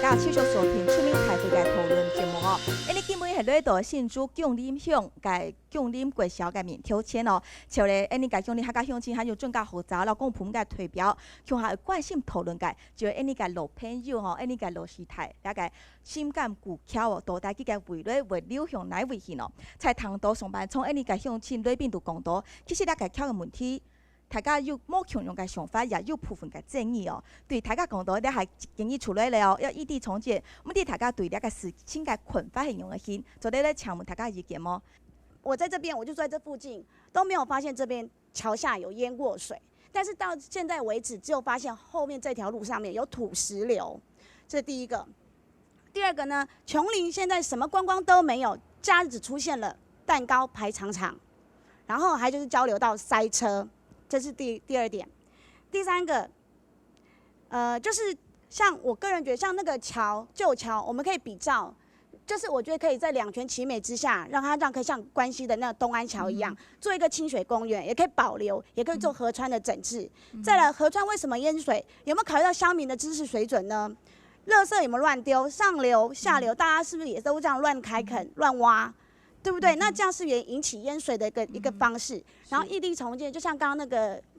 家继续收听出名台对嘅讨论节目哦。你今日係呢度新竹江林乡嘅江林國小嘅面挑戰哦，像咧你嘅江林客家鄉親，還有專家學者啦，公盤嘅代表，向下關心討論嘅，就你嘅老朋友吼，你嘅老師太，一個心感古巧哦，到底佢嘅未來會流向哪位去咯？在談到上班從你嘅鄉親裏邊度講到，其實呢個巧嘅問題。大家有冇共同嘅想法，也有部分嘅爭議哦。對大家講到，你係建議出來了哦，要異地重建。咁啲大家對呢個事情嘅看法係用嘅先，做啲咧請問大家意見麼？我在這邊，我就住在這附近，都沒有發現這邊橋下有淹過水。但是到現在為止，只有發現後面這條路上面有土石流，這是第一個。第二個呢，瓊林現在什麼觀光都沒有，假日只出現了蛋糕排長長，然後還就是交流道塞車。這是第二點，第三個，就是像我個人覺得，像那個舊橋，我們可以比照，就是我覺得可以在兩全其美之下，可以像關西的那個東安橋一樣，做一個清水公園，也可以保留，也可以做河川的整治。再來，河川為什麼淹水？有沒有考慮到鄉民的知識水準呢？垃圾有沒有亂丟？上流、下流，大家是不是也都這樣亂開墾、亂挖？對不對？那這樣是也引起淹水的一個方式。然後異地重建，就像剛剛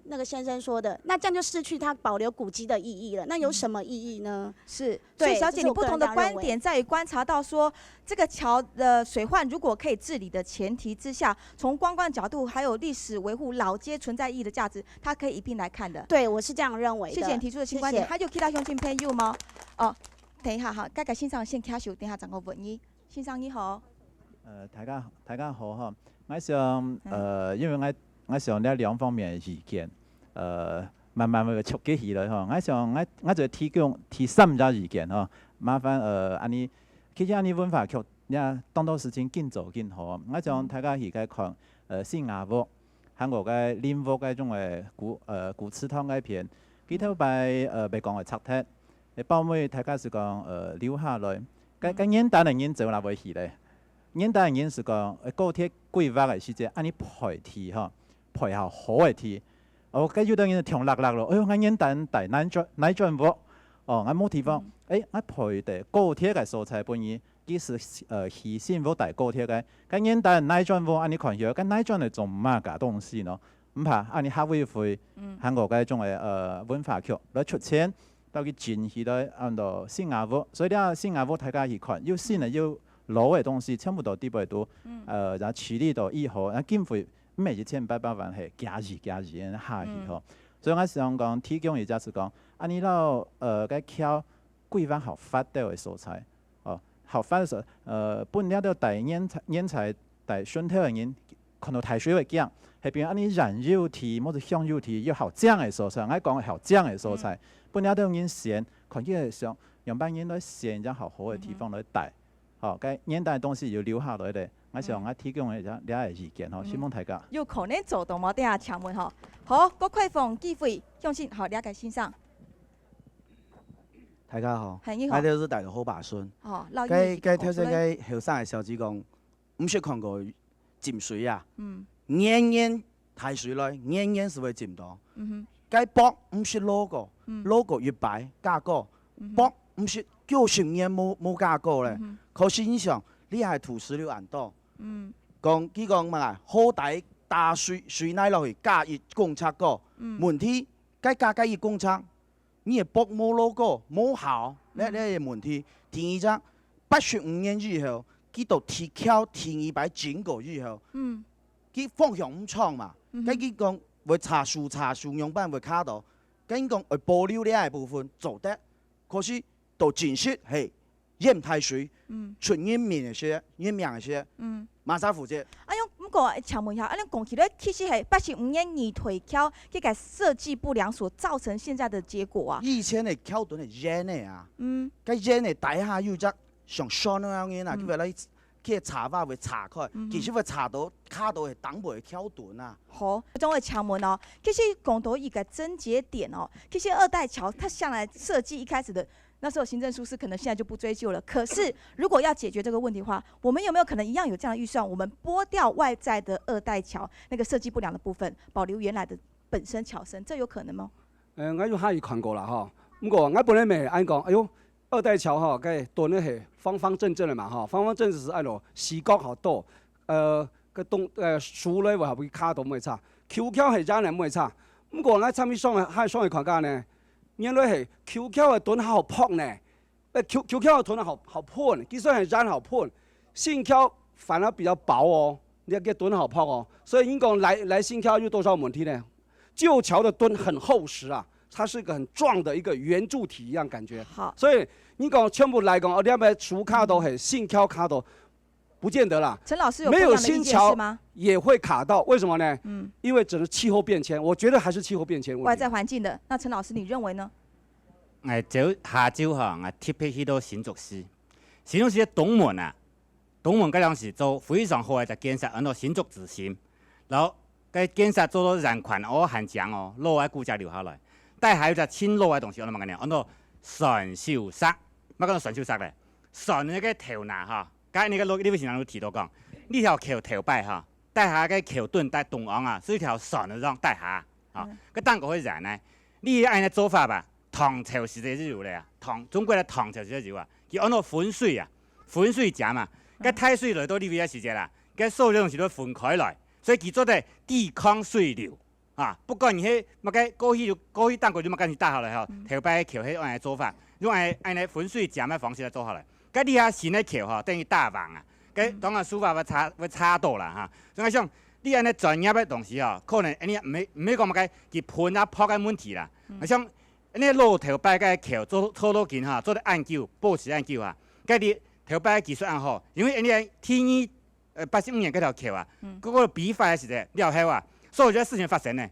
那個先生說的，那這樣就失去它保留古蹟的意義了。那有什麼意義呢？是，所以小姐，你不同的觀點在於觀察到說，這個橋的水患如果可以治理的前提之下，從觀光角度還有歷史維護老街存在意義的價值，它可以一並來看的。對，我是這樣認為的。謝謝你提出的新觀點。還有其他鄉親朋友嗎？哦，等一下哈，剛剛先生先開始，等一下整個問你。先生你好。大家好哈，我想因為我想呢兩方面嘅意見，慢慢會觸及起來哈。我想我就提三個意見哈，麻煩安尼，其實安尼文化局呢當到事情緊做緊好。我想大家而家看新加坡、韓國嘅林沃嘅種嘅古祠堂嘅片，佢頭擺被講嘅拆鐵，包尾大家是講留下來，咁簡單嘅人做哪會去咧？現代人是講高鐵規劃嘅時節，安尼排鐵吼，排下好嘅鐵。哦，咁有啲人聽落咯，哎呦，我現代人大難轉喎，哦，我冇地方，我排地高鐵嘅所在本意，其實起先冇大高鐵嘅，咁現代人難轉喎，安尼看下，咁難轉係做乜嘅東西咯？唔怕，安尼客委會韓國嘅種嘅文化局來出錢，到佢建起來按到新加坡，所以咧新加坡大家去看，要先係要。老嘅東西全部都地位都，然後處理到以後，然後經費每1800萬係加熱下去吼。所以我想講提供而家是講，安尼老個橋規劃好發達嘅所在，哦，好發嘅時候，本來都大人才大順頭嘅人，看到大水會驚，係變安尼燃油體或者香油體要好正嘅所在，我講好正嘅所在，本來都有人選，看起來想兩班人都選咗好嘅地方來帶。好，該現代東西要留下來咧，我想我提供一下兩個意見吼，希望大家有可能做到冇？等下請問吼。好，各開放機會，相信好兩個先生。大家好，我都是大陸好爸孫。哦，該頭先該後生嘅小子講，唔識看過浸水啊。年大水來，年是會浸到。該博唔識logo 越擺價高，博唔識90年冇價高咧。可是你想，你係土石流硬多，佢講乜啊？好大水泥落去，加熱公測個問題，加熱公測，你係博冇 logo 冇效，呢係問題。第二則85年以後，佢到鐵橋第二擺整個以後，佢方向唔錯嘛，佢講會查樹樣板會卡到，佢講會保留呢一部分做得，可是到建設係。淹太水，出淹命些，馬上負責。不過請問一下，你講起來其實係85年二腿橋佢個設計不良所造成現在的結果啊。以前嘅橋墩係淹嘅啊，個淹嘅底下有隻像山咁樣嘅啊，佢話你佢查法會查開，其實會查到卡到係擋唔住橋墩啊。好，種嘅請問哦，其實講到一個症結點哦，其實二代橋它向來設計一開始的。那時候行政疏失可能現在就不追究了。可是如果要解決這個問題的話，我們有沒有可能一樣有這樣的預算？我們撥掉外在的二代橋那個設計不良的部分，保留原來的本身橋身，這有可能嗎？我有下去看過啦，嗬。不過我本來咪按講，哎呦，二代桥吼，该墩咧是方方正正的嘛吼，方方正正是按照视觉好多，个树咧话会卡都唔会差，桥桥是咱人唔会差。不过咱参与双的看家呢，原来是桥桥的墩好破呢，桥桥的墩好破，其实是咱好破，新桥反而比较薄哦，你个墩好破哦，所以你讲来新桥有多少问题呢？旧桥的墩很厚实啊。它是一个很壮的一个圆柱体一样感觉，好，所以你讲全部来讲，你要不树卡都很新桥卡都不见得啦。陈老师有没有不一样的意新桥见是吗？也会卡到，为什么呢？因为只是气候变迁，我觉得还是气候变迁问题。外在环境的，那陈老师你认为呢？走下晝吼，特別去到新竹市，新竹市嘅東門啊，東門嗰陣時做非常好嘅就建設喺度新竹自心，然後嘅建設做到人群哦很強哦，老嘅古蹟留下來。但係還有隻淺老嘅東西，我哋乜嘢呢？喺度船秀室，乜講到船秀室咧？船嗰個頭拿嚇，咁你個呢位先生都提到講，呢條橋頭擺嚇，帶下個橋墩帶東岸啊，是一條船嘅樣帶下嚇，個當個會人呢？你按呢做法吧，唐朝時嘅時候咧啊，中國嘅唐朝時嘅時候啊，佢按到分水啊，分水站嘛，個太水來到呢邊嘅時節啦，個數量時都分開來，所以佢做得抵抗水流。啊，不管你迄乜嘅過去當過就乜緊是打下來吼，頭擺橋迄按嘅做法，用按呢分水站嘅方式來做下來。咁你下新嘅橋吼，等於大網啊，咁當然手法會差到啦嚇。所以講你按呢專業嘅東西吼，可能你唔係講乜嘅，佢噴啊破嘅問題啦。我想你路頭擺嘅橋做到緊嚇，做得研究，保持研究啊。咁你頭擺技術按好，因為你天意85年嗰條橋啊，嗰個比法嘅時陣了後啊。所以有啲事情發生呢，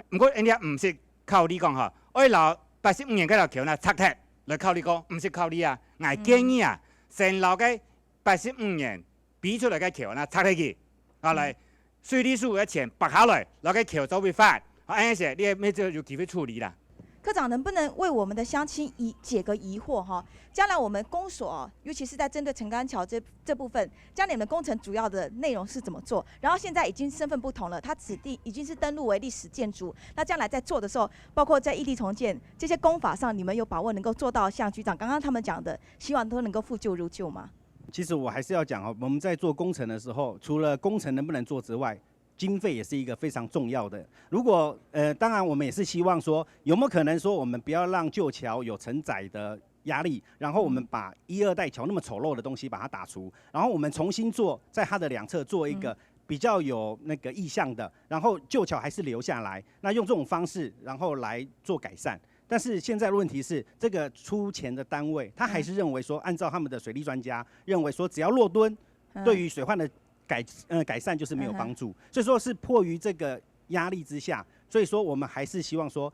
不過人家唔是靠你講嚇，我留85年嗰條橋呢拆鐵來靠你講，唔是靠你啊，我建議啊，成樓嘅85年比出來嘅橋呢拆起去，後來水利署嘅錢拔下來，攞個橋做違法，安尼時你咩就有機會處理啦。科長能不能為我們的鄉親解個疑惑哈？將來我們公所，尤其是在針對陳岡橋這部分，將來你們工程主要的內容是怎麼做？然後現在已經身份不同了，它指定已經是登錄為歷史建築。那將來在做的時候，包括在異地重建這些工法上，你們有把握能夠做到像局長剛剛他們講的，希望都能夠復舊如舊嗎？其實我還是要講哦，我們在做工程的時候，除了工程能不能做之外，經費也是一個非常重要的。如果當然我們也是希望說，有沒有可能說我們不要讓舊橋有承載的壓力，然後我們把1、2代橋那麼醜陋的東西把它打除，然後我們重新做，在它的兩側做一個比較有那個意向的，然後舊橋還是留下來，那用這種方式然後來做改善。但是現在的問題是，這個出錢的單位，他還是認為說，按照他們的水利專家認為說，只要落墩，對於水患的改善就是沒有幫助，所以說是迫於這個壓力之下，所以說我們還是希望說，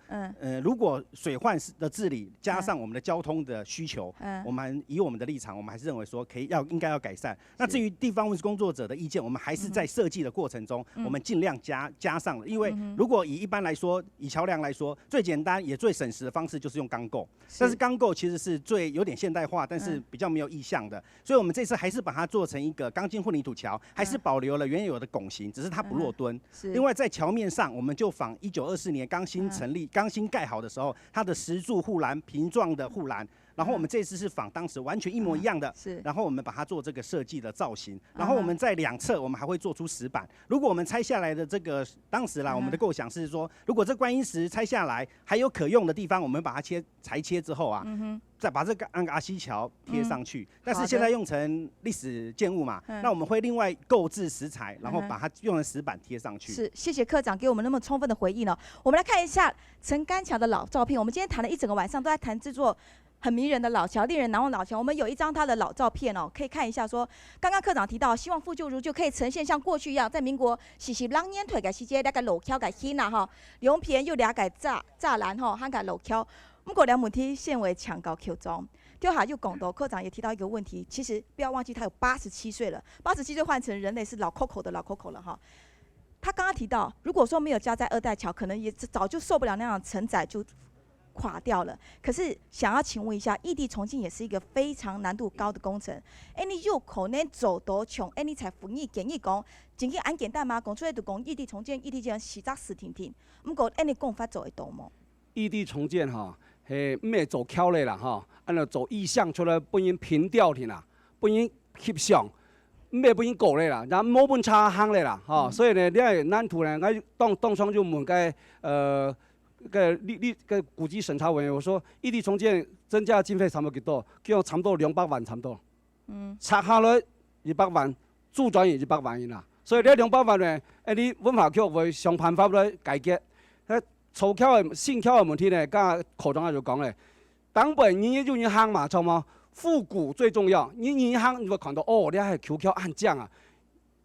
如果水患的治理加上我們的交通的需求，我們以我們的立場，我們還是認為說應該要改善。那至於地方工作者的意見，我們還是在設計的過程中，我們盡量加上了。因為如果一般來說，以橋梁來說，最簡單也最省時的方式就是用鋼構，但是鋼構其實是最有點現代化，但是比較沒有意向的，所以我們這次還是把它做成一個鋼筋混凝土橋，還是保留了原有的拱形，只是它不落墩。另外在橋面上，我們就仿1924年剛新成立、剛新蓋好的時候，它的石柱護欄、平狀的護欄。然後我們這次是仿當時完全一模一樣的，然後我們把它做這個設計的造型，然後我們在兩側我們還會做出石板。如果我們拆下來的這個當時啦，我們的構想是說，如果這觀音石拆下來還有可用的地方，我們把它裁切之後啊，再把這個阿西橋貼上去。但是現在用成歷史建物嘛，那我們會另外購置石材，然後把它用成石板貼上去。是，謝謝科長給我們那麼充分的回應呢。我們來看一下陳岡橋的老照片。我們今天談了一整個晚上，都在談製作很迷人的老橋，令人難忘老橋。我們有一張它的老照片哦，可以看一下說。剛剛科長提到，希望復舊如舊，可以呈現像過去一樣，在民國40年推嘅時節，那個老橋嘅新啊哈，兩邊又兩個柵欄吼，還個老橋。不過兩問題現為搶高橋中。丟下又講到，科長也提到一個問題，其實不要忘記他有87歲了，87歲換成人類是老 Coco 的老 Coco 了哈。他剛剛提到，如果說沒有加在2代橋，可能也早就受不了那樣承載就垮掉了。可是想要請問一下，異地重建也是一個非常難度高的工程。你有可能做到像你才建議講，真嘅很簡單嘛？講出來就講異地重建，異地重建實則事停停。不過你講法做會到嗎？異地重建哈，系唔会做巧咧啦吼，按照做意向出来本因平调去啦，本因翕相。唔係本因過咧啦，然後冇本差行咧啦，吼、所以呢，你係咱突然間當初就問個古蹟審查委員，我說異地重建增加經費差唔多幾多？叫差唔多200萬差唔多。拆下來200萬，駐轉也200萬啦。所以呢200萬呢，你文化局會想辦法來解決。湊巧嘅信巧嘅問題呢，剛才課長就講咧，當本人就行嘛，錯嗎？復古最重要，你銀行你會看到哦，你係求巧暗將啊！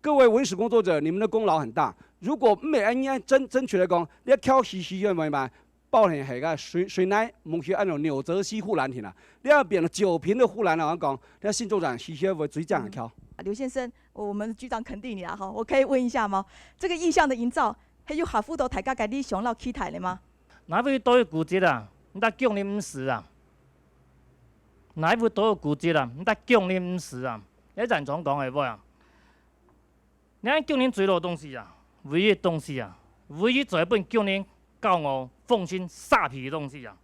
各位文史工作者，你們的功勞很大。如果唔係按爭取嚟講，你一巧西西嘅咪咪，包係係個水奶，唔去按照紐澤西護欄田啦。你要變到9坪的護欄啦，我講，你信州長西西會最這樣巧。刘先生，我們局長肯定你啦，哈，我可以問一下嗎？這個意象的營造，係有合乎到大家嘅理想老期待的嗎？哪位都有古蹟啊，唔得強你唔是啊。哪一部都有古蹟啦，唔得強你唔是啊！你認真講係乜啊？你講強你最多東西啊，唯一東西啊，唯一做一本強你教我奉新煞皮的東西啊。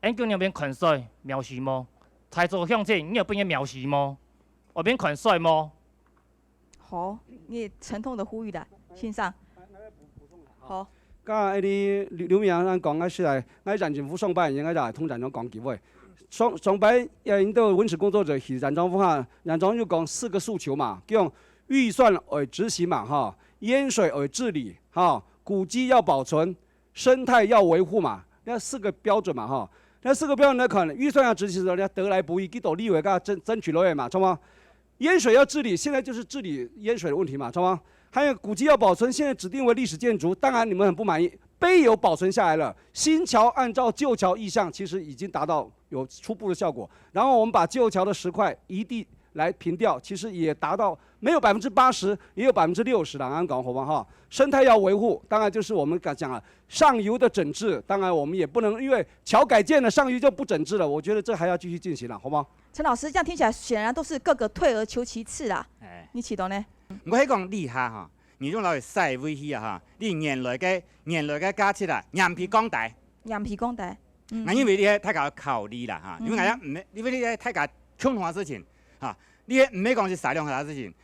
俺強你邊款帥描述麼？才做向前，你有本嘢描述麼？我邊款帥麼？好，你沉痛的呼籲啦，先生。好。家下啲劉明安講嘅是係，我喺政府上班，應該就係通常咁講幾位。上班引導文史工作者去ran長府下，ran長就講4個訴求嘛，叫預算為執行嘛，哈，淹水為治理，哈，古蹟要保存，生態要維護嘛，呢4個標準嘛，哈，呢4個標準來看，預算要執行的時候，得來不易，幾多立委噶爭取落嚟嘛，錯嗎？淹水要治理，現在就是治理淹水的問題嘛，錯嗎？還有古蹟要保存，現在指定為歷史建築，當然你們很不滿意，碑有保存下來了，新橋按照舊橋意向，其實已經達到有初步的效果。然後我們把舊橋的石塊一地來平調，其實也達到沒有80%，也有60%啦。啱講好嗎？哈，生態要維護，當然就是我們講了上游的整治，當然我們也不能因為橋改建了，上游就不整治了。我覺得這還要繼續進行了，好嗎？陳老師，這樣聽起來顯然都是各個退而求其次啦。你啟動呢？我喺講厲害哈，你用來曬威氣啊哈，你原來嘅價值啊，眼皮講大，眼皮講大。因為你係太過考慮啦哈，因為人家唔，因為你係太過窮化事情哈，你係唔係講是曬量化事情，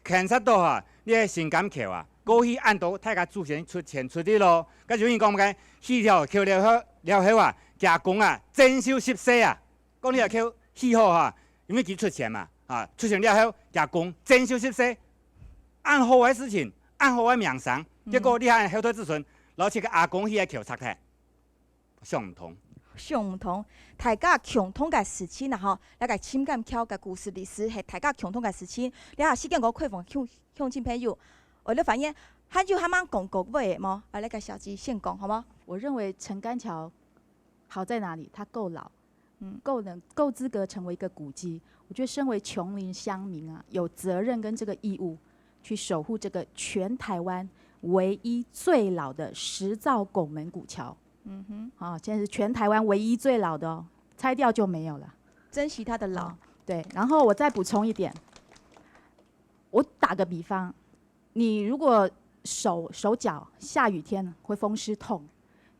牽涉到哈，你係情感橋啊，過去按到太過出錢出力咯，咁就講唔緊，起條橋了後啊，加工啊，整修設施啊，講你條橋起好哈，因為佢出錢嘛，啊，出錢了後加工整修設施。按好嘅事情，按好嘅名聲，結果你係後退自尊，攞起個阿公去嘅橋拆睇，想唔通。想唔通，大家共同嘅事情啦吼，那個情感橋嘅故事歷史係大家共同嘅事情。你下時間我開放向親朋友，我哋反映，還有他們講過話麼？那個小姐先講好嗎？我認為陳乾橋好在哪裡？它夠老，夠資格成為一個古蹟。我覺得身為瓊林鄉民啊，有責任跟這個義務。去守護這個全台灣唯一最老的石造拱門古橋。好，現在是全台灣唯一最老的哦，拆掉就沒有了。珍惜它的老。對，然後我再補充一點，我打個比方，你如果手腳下雨天會風濕痛，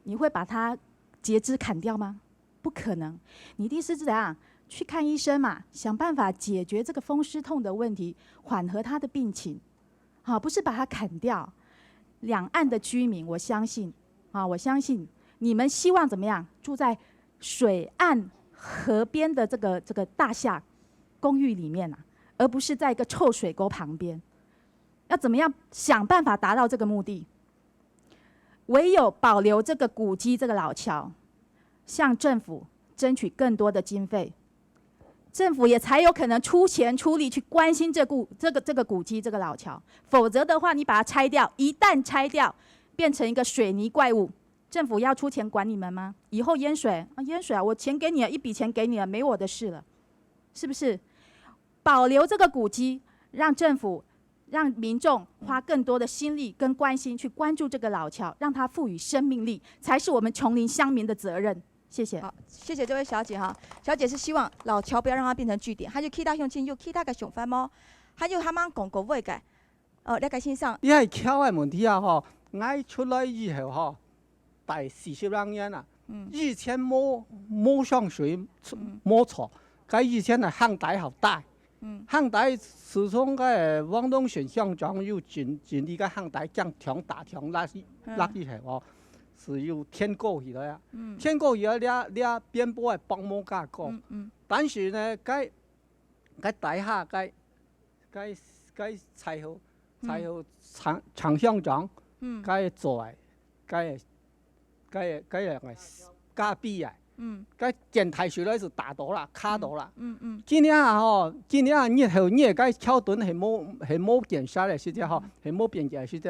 你會把它截肢砍掉嗎？不可能，你一定是怎樣？去看醫生嘛，想辦法解決這個風濕痛的問題，緩和他的病情。好，不是把它砍掉。兩岸的居民，我相信你們希望怎麼樣？住在水岸河邊的這個大廈公寓裡面啊，而不是在一個臭水溝旁邊。要怎麼樣想辦法達到這個目的？唯有保留這個古蹟，這個老橋，向政府爭取更多的經費。政府也才有可能出錢出力去關心這個古蹟這個老橋，否則的話，你把它拆掉，一旦拆掉，變成一個水泥怪物，政府要出錢管你們嗎？以後淹水啊，我錢給你了，一筆錢給你了，沒我的事了，是不是？保留這個古蹟，讓政府、讓民眾花更多的心力跟關心去關注這個老橋，讓它賦予生命力，才是我們瓊林鄉民的責任。謝謝。好，謝謝這位小姐哈。小姐是希望老橋不要讓它變成據點，還有其他鄉親有其他嘅想法嗎？還有他們講過話嘅，那個先生。呢係橋嘅問題啊！嗬，我出來以後嗬，第40多年啦，以前没上水，没错，该以前的汉代好大。汉代自从个广东省县长要建立个汉代将强大强拉起哦，是要天过去了呀。天过去了，俩边波系帮忙加过。但是呢，该大厦该采好长乡长，该做诶，该样个加比啊。该建台水咧是大道啦，卡道啦。今年日后该桥墩系冇建设咧，是只吼，系冇变建是只。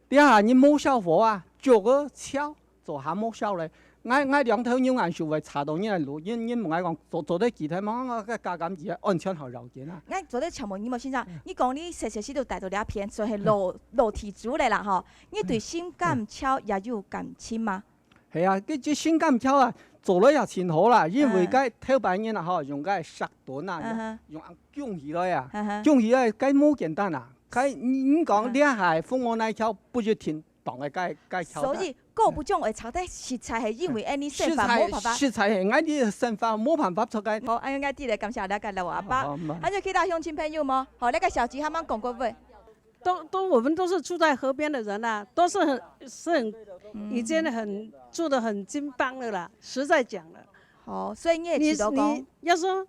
底下你冇效果啊，做个桥做下冇效咧。我两头牛眼树会查到呢路，因唔爱讲做得具体嘛，我加减字安全好条件啊。我做得请问你冇先生，你讲你实时都带到两片，就系楼梯主嚟啦吼。你对新港桥也有感情吗？系啊，这新港桥啊。做了也挺好啦，因为该头半年啦吼，用该石墩啊，用种起来呀，种起来该冇简单啦。该你讲两海凤凰那桥不就挺长的该桥？所以各不种会炒得食材系因为安尼生法冇办法。食材系俺啲生法冇办法出街。好，俺应该啲嚟感谢大家老阿爸，俺就其他乡亲朋友么，好那个小吉他们讲过未？我们都是住在河边的人啊，都是很已经住得很金邦的啦。实在讲了，好，所以你也知道讲，你要说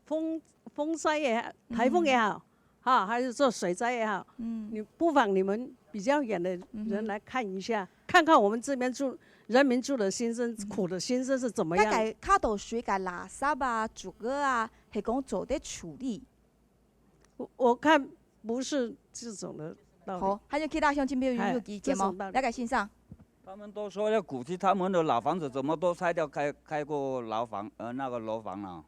风灾也好，台风也好，还是说水灾也好，你不妨你们比较远的人来看一下，看看我们这边人民住的心声、苦的心声是怎么样。该卡到水、该垃圾啊、竹个啊，系讲做得处理。我看不是这种的道理。好，还有其他乡亲朋友有意见吗？来个先生。他们都说要估计他们的老房子怎么都拆掉，开过楼房了。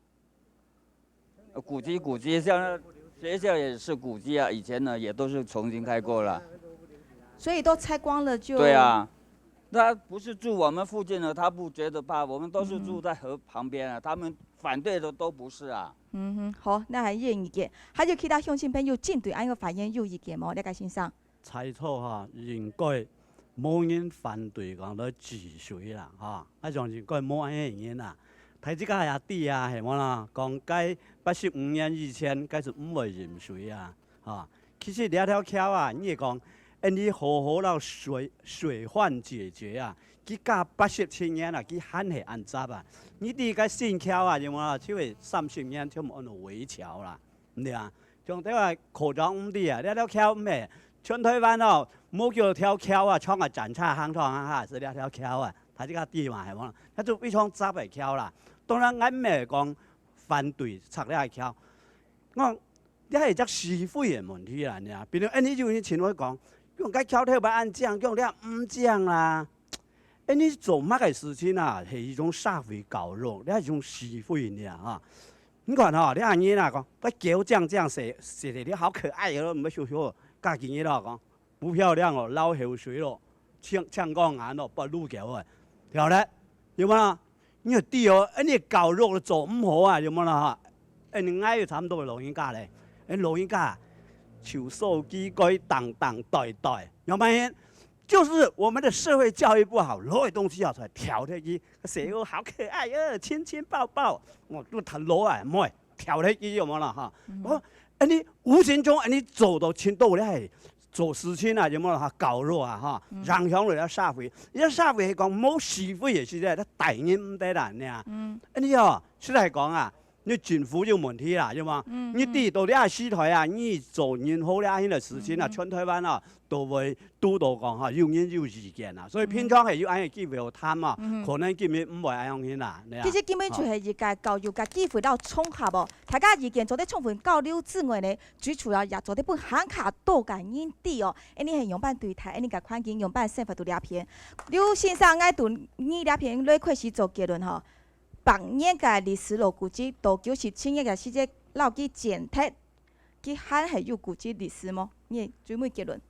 估计像学校也是估计啊，以前呢也都是重新开过了。所以都拆光了就。对啊，他不是住我们附近的，他不觉得怕，我们都是住在河旁边啊，他们反对的都不是啊。好，那还有意见，还有其他乡亲朋友针对安个发言有意见冇？来个先生。猜错哈，应该冇人反对讲到治水啦，啊种应该冇安原因啦。睇即家也啲啊，系冇啦？讲该85年以前，该是唔会淹水啊，其实两条桥啊，你会讲，你好到水患解决啊，佢加87年啊，佢很系安杂啊。你啲个新桥啊，有冇啦？因为30年就冇按围桥啦，唔对啊？像啲话扩张唔啲啊，两条桥咩？全台湾哦，冇叫条桥啊，创个展叉行哈，是两条桥啊，睇即个地嘛系冇啦，那就非常杂嘅桥啦。当然，俺咪讲反对拆了桥，我你系只是非嘅问题啦，你比如你就前我讲，用个桥头不按讲，用了唔讲啦。你做乜嘅事情啊？係一種社會教育，你係一種是非呢啊！你看你阿爺啦講，不狗這樣寫的你好可愛咯，唔係笑笑，家己嘢啦講，不漂亮哦，流口水咯，唱歌眼咯，不露腳啊，然後咧，有冇啦？你啲哦，你教育做唔好啊，有冇啦？你嗌要差唔多嘅老人家咧，老人家求手機該當代，有冇？就是我們的社會教育不好，攞嘅東西要出來調起去，寫個好可愛啊，親親抱抱，我都睇攞啊，唔係調起去有冇啦哈？你無形中你做到程度咧，做事情啊有冇啦哈？教育啊哈，影響嚟咗社會，而社會係講冇是非嘅事咧，大人唔得啦，你啊，你哦，出嚟講啊。你政府有問題啦，係嘛？你啲到啲市台啊，你做任何呢啲嘅事情啊，全台灣啊都會督導講嚇，有人有意見啊，所以平常係要按個機會去談啊，可能根本唔會按樣啦。其實根本就係一個教育嘅機會到綜合哦，大家意見做得充分交流之外呢，最主要也做得本行卡多嘅人啲哦，呢係用辦對台，呢個環境用辦生活度兩篇。劉先生愛讀呢兩篇來開始做結論嗬。百年嘅歷史路古蹟，到97年嘅時節，留佢建設，佢還係有古蹟歷史麼？你最尾結論？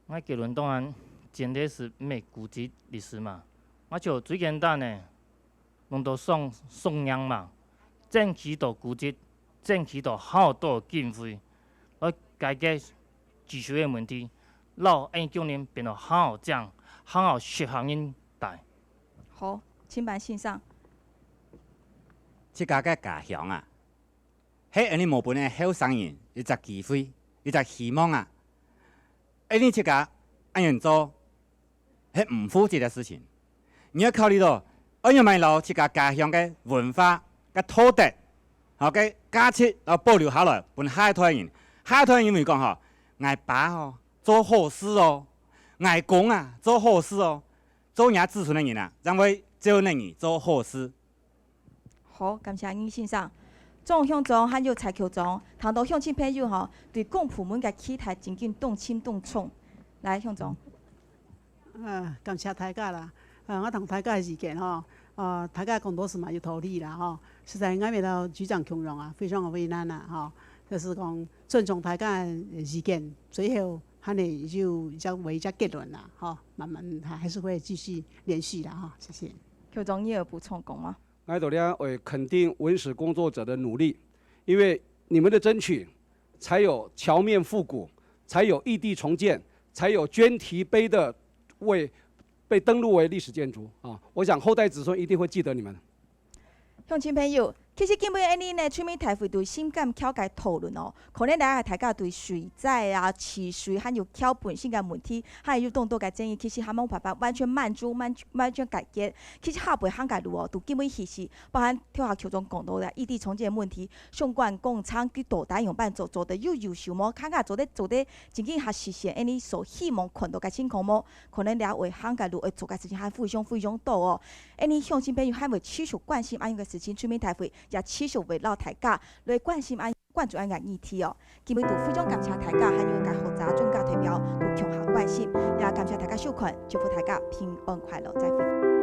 我結論當然建設是咩古蹟歷史嘛。我就最簡單嘅，弄到送樣嘛，爭取到古蹟，爭取到好多經費，來解決治水嘅問題，讓2009年變到好正，好適合人大。好。请办信上。即家嘅家乡啊，迄安尼无本的后生人一只机会，一只希望啊。安尼即家安样做，迄唔负责的事情。你要考虑到，安样咪留即家家乡嘅文化、嘅土地，吼嘅价值，然后保留下来，本下一代人。下一代人咪讲吼，挨爸哦做好事哦，挨公啊做好事哦，做伢子孙的人啊，让为做那人做好事。好，感谢您欣赏。总向中还有蔡桥中，谈到乡亲朋友吼，对公部门嘅期待真紧动轻动冲。来，向中。感谢大家啦。我同大家的意见吼，大家工作是蛮有道理啦吼。实在我面到局长强荣啊，非常的为难啦吼。就是讲尊重大家的意见，最后还得就为一个结论啦吼。慢慢还是会继续联系啦哈，谢谢。邱总，你有补充讲吗？我在这为肯定文史工作者的努力，因为你们的争取，才有桥面复古，才有异地重建，才有捐题碑的被登录为历史建筑啊！我想后代子孙一定会记得你们。乡亲朋友，其实今尾安尼呢，出面台会对性感巧解讨论哦，可能大家对水灾啊、治水还有巧本性嘅问题，还有众多嘅争议，其实还冇办法完全满足、完全解决。其实下辈行嘅路哦，都今尾其实包含跳下球中讲到嘅异地重建问题，相关工厂佮大单用办做得又优秀么？看看做得真正还实现安尼所希望看到嘅情况么？可能俩为行嘅路会做嘅事情还非常多哦。安尼乡亲朋友还未持续关心安样嘅事情，出面台会也持续围绕大家来关心关注安样议题哦。今日都非常感谢大家，还有介复杂专家代表都强下关心，也感谢大家收看，祝福大家平安快乐，再会。